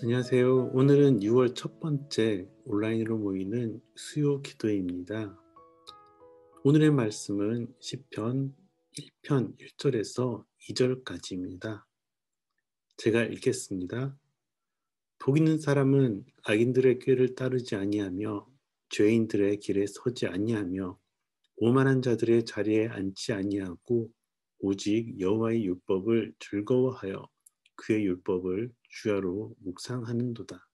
안녕하세요. 오늘은 6월 첫 번째 온라인으로 모이는 수요 기도회입니다. 오늘의 말씀은 시편 1편 1절에서 2절까지입니다. 제가 읽겠습니다. 복 있는 사람은 악인들의 꾀를 따르지 아니하며 죄인들의 길에 서지 아니하며 오만한 자들의 자리에 앉지 아니하고 오직 여호와의 율법을 즐거워하여 그의 율법을 주야로 묵상하는도다.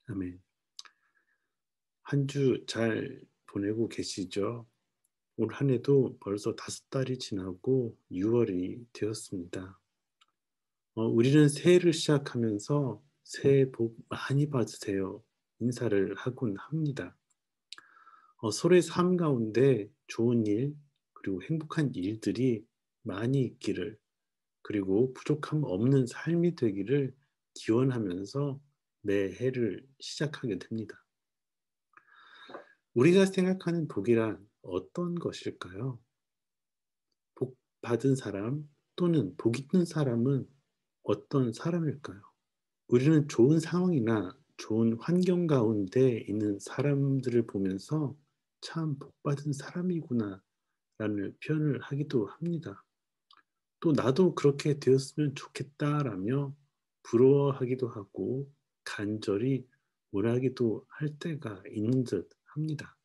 아멘. 한 주 잘 보내고 계시죠? 올 한 해도 벌써 5달이 지나고 6월이 되었습니다. 우리는 새해를 시작하면서 새해 복 많이 받으세요. 인사를 하곤 합니다. 서로의 삶 가운데 좋은 일, 그리고 행복한 일들이 많이 있기를, 그리고 부족함 없는 삶이 되기를 기원하면서 매해를 시작하게 됩니다. 우리가 생각하는 복이란 어떤 것일까요? 복 받은 사람 또는 복 있는 사람은 어떤 사람일까요? 우리는 좋은 상황이나 좋은 환경 가운데 있는 사람들을 보면서 참 복 받은 사람이구나 라는 표현을 하기도 합니다. 또 나도 그렇게 되었으면 좋겠다라며 부러워하기도 하고 간절히 원하기도 할 때가 있는 듯 합니다.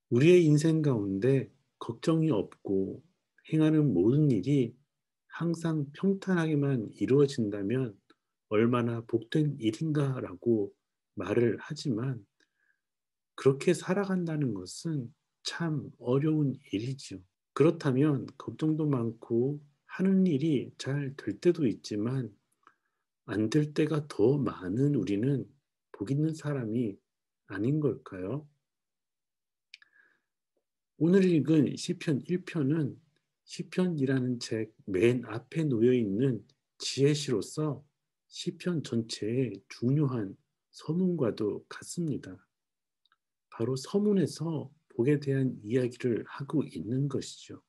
우리의 인생 가운데 걱정이 없고 행하는 모든 일이 항상 평탄하게만 이루어진다면 얼마나 복된 일인가라고 말을 하지만 그렇게 살아간다는 것은 참 어려운 일이지요. 그렇다면 걱정도 많고 하는 일이 잘 될 때도 있지만 안 될 때가 더 많은 우리는 복 있는 사람이 아닌 걸까요? 오늘 읽은 시편 1편은 시편이라는 책 맨 앞에 놓여 있는 지혜시로서 시편 전체의 중요한 서문과도 같습니다. 바로 서문에서 복에 대한 이야기를 하고 있는 것이죠.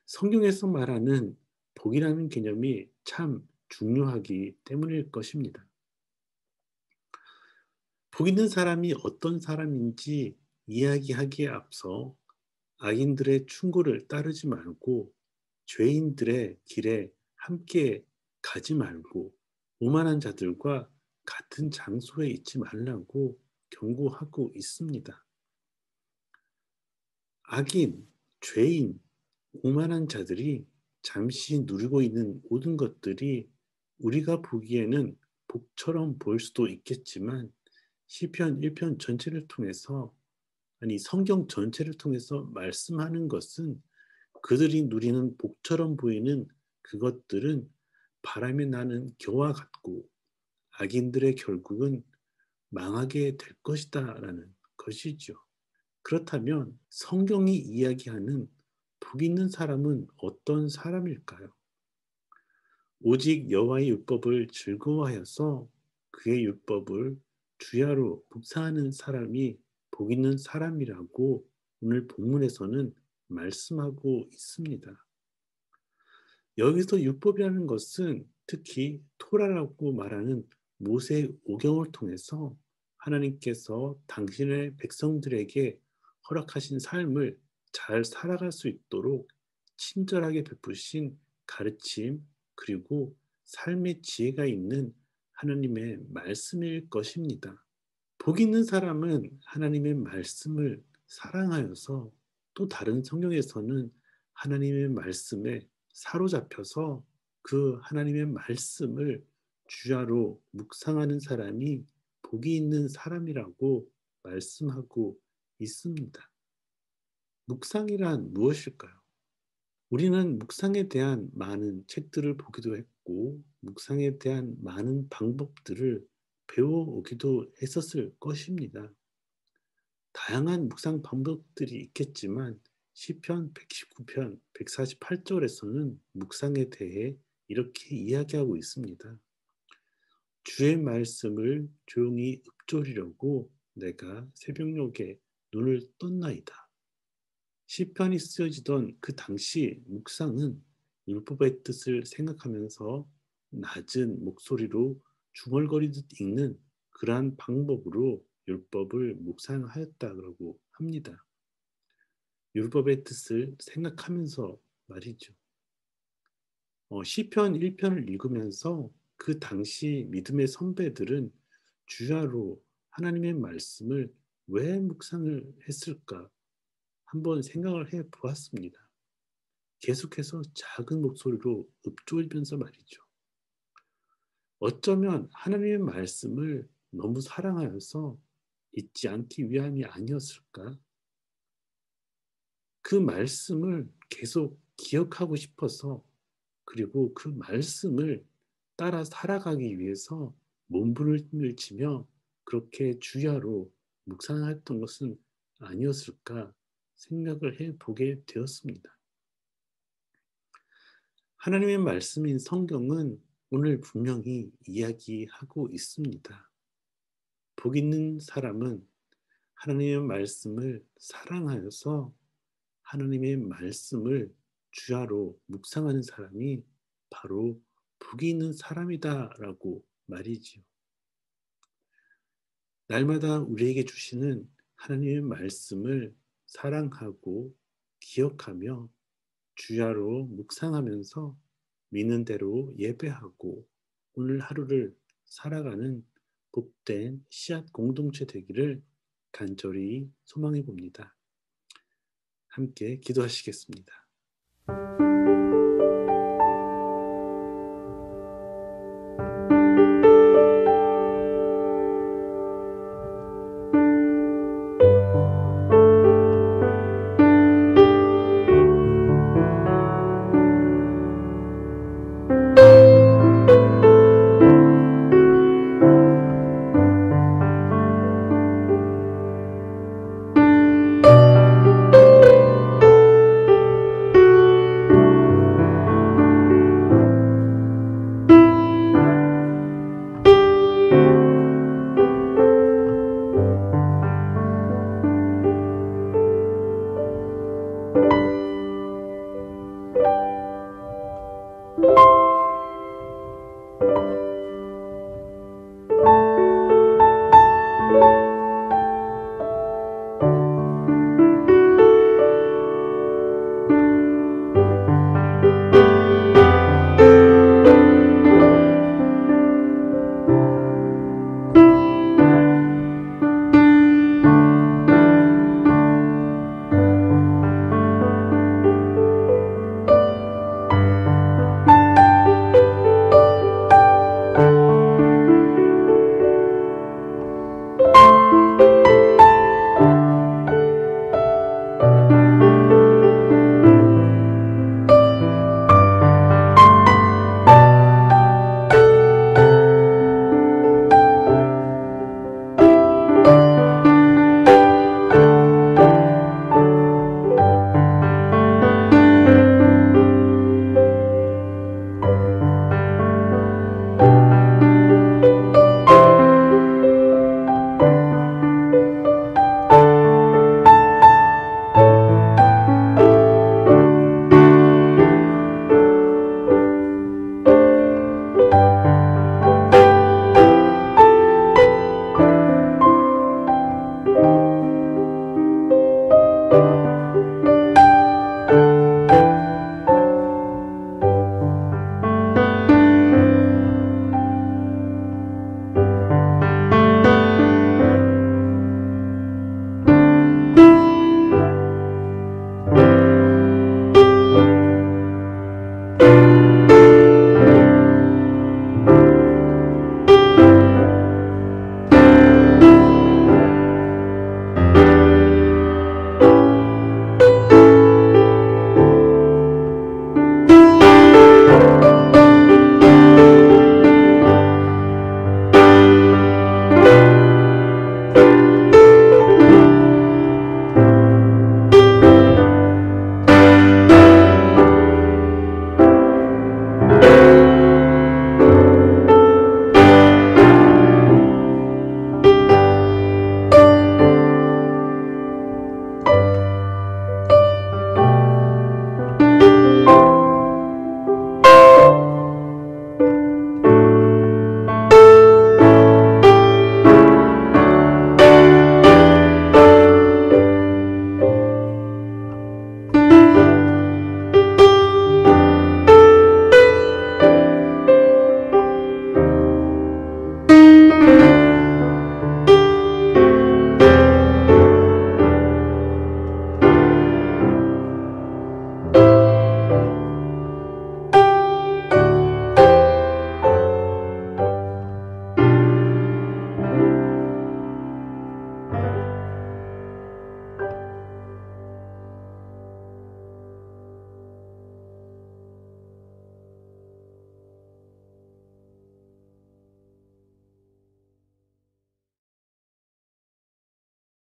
성경에서 말하는 복이라는 개념이 참 중요하기 때문일 것입니다. 복 있는 사람이 어떤 사람인지 이야기하기에 앞서 악인들의 충고를 따르지 말고 죄인들의 길에 함께 가지 말고 오만한 자들과 같은 장소에 있지 말라고 경고하고 있습니다. 악인, 죄인, 오만한 자들이 잠시 누리고 있는 모든 것들이 우리가 보기에는 복처럼 보일 수도 있겠지만 시편 1편 전체를 통해서 아니 성경 전체를 통해서 말씀하는 것은 그들이 누리는 복처럼 보이는 그것들은 바람에 나는 겨와 같고 악인들의 결국은 망하게 될 것이다라는 것이죠. 그렇다면 성경이 이야기하는 복 있는 사람은 어떤 사람일까요? 오직 여호와의 율법을 즐거워하여서 그의 율법을 주야로 묵상하는 사람이 복 있는 사람이라고 오늘 본문에서는 말씀하고 있습니다. 여기서 율법이라는 것은 특히 토라라고 말하는 모세의 오경을 통해서 하나님께서 당신의 백성들에게 허락하신 삶을 잘 살아갈 수 있도록 친절하게 베푸신 가르침 그리고 삶의 지혜가 있는 하나님의 말씀일 것입니다. 복 있는 사람은 하나님의 말씀을 사랑하여서 또 다른 성경에서는 하나님의 말씀에 사로잡혀서 그 하나님의 말씀을 주야로 묵상하는 사람이 복이 있는 사람이라고 말씀하고 있습니다. 묵상이란 무엇일까요? 우리는 묵상에 대한 많은 책들을 보기도 했고, 묵상에 대한 많은 방법들을 배워오기도 했었을 것입니다. 다양한 묵상 방법들이 있겠지만 시편 119편 148절에서는 묵상에 대해 이렇게 이야기하고 있습니다. 주의 말씀을 조용히 읊조리려고 내가 새벽녘에 눈을 떴나이다. 시편이 쓰여지던 그 당시 묵상은 율법의 뜻을 생각하면서 낮은 목소리로 중얼거리듯 읽는 그러한 방법으로 율법을 묵상하였다고 합니다. 율법의 뜻을 생각하면서 말이죠. 시편 1편을 읽으면서 그 당시 믿음의 선배들은 주야로 하나님의 말씀을 왜 묵상을 했을까 한번 생각을 해 보았습니다. 계속해서 작은 목소리로 읊조리면서 말이죠. 어쩌면 하나님의 말씀을 너무 사랑하여서 잊지 않기 위함이 아니었을까? 그 말씀을 계속 기억하고 싶어서, 그리고 그 말씀을 따라 살아가기 위해서 몸부림을 치며 그렇게 주야로 묵상했던 것은 아니었을까 생각을 해보게 되었습니다. 하나님의 말씀인 성경은 오늘 분명히 이야기하고 있습니다. 복 있는 사람은 하나님의 말씀을 사랑하여서 하나님의 말씀을 주야로 묵상하는 사람이 바로 복이 있는 사람이다라고 말이지요. 날마다 우리에게 주시는 하나님의 말씀을 사랑하고 기억하며 주야로 묵상하면서 믿는 대로 예배하고 오늘 하루를 살아가는 복된 씨앗 공동체 되기를 간절히 소망해 봅니다. 함께 기도하시겠습니다.